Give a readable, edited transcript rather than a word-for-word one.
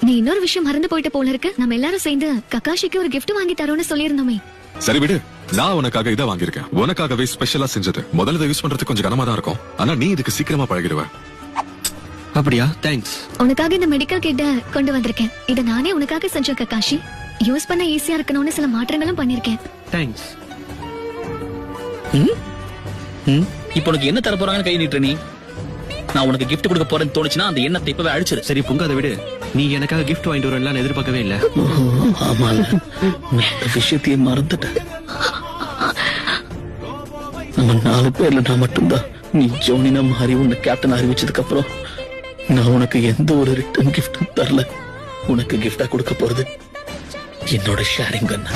நீ இன்னொரு விஷயம் மறந்து போயிட்ட போல இருக்கு. நம்ம எல்லாரும் சேர்ந்து ககாஷிக்கு ஒரு gift வாங்கி தரோம்னு சொல்லியிருந்தோமே. சரி விடு, நான் உனக்காக இதை வாங்கியிருக்கேன். உனக்காகவே ஸ்பெஷலா செஞ்சது. முதல்ல இதை யூஸ் பண்றதுக்கு கொஞ்சம் கனமா தான் இருக்கும், ஆனா நீ இதுக்கு சீக்கிரமா பழகிடுவ. அப்படியா? தேங்க்ஸ். உனக்காக இந்த மெடிக்கல் கிட்ட கொண்டு வந்திருக்கேன். இத நானே உனக்காக செஞ்ச ககாஷி. யூஸ் பண்ண ஈஸியா இருக்கணும்னு சில மாற்றங்களும் பண்ணிருக்கேன். தேங்க்ஸ். இப்போ உனக்கு என்ன தர போறாங்கன்னு கை நீட்டுற நீ? நான் உனக்கு gift கொடுக்க போறேன்னு தோணுச்சுன்னா அந்த எண்ணத்தை இப்பவே அழிச்சிரு. சரி பொங்காத விடு. நீ எனக்காக gift வாங்கிட்டு வரலாம் எதிர்பார்க்கவே இல்ல. ஆமால, விஷயத்தையே மறந்துட்டேன். நம்ம 4 பேர்ல நான் மட்டும்தான். நீ ஜோனினா மாறி உன்னை கேப்டன் அறிவிச்சதுக்கு அப்புறம் நான் உனக்கு எந்த ஒரு ரிட்டர்ன் கிஃப்டும் தரல. உனக்கு கிஃப்டா கொடுக்க போறது என்னோட ஷேரிங் கன்.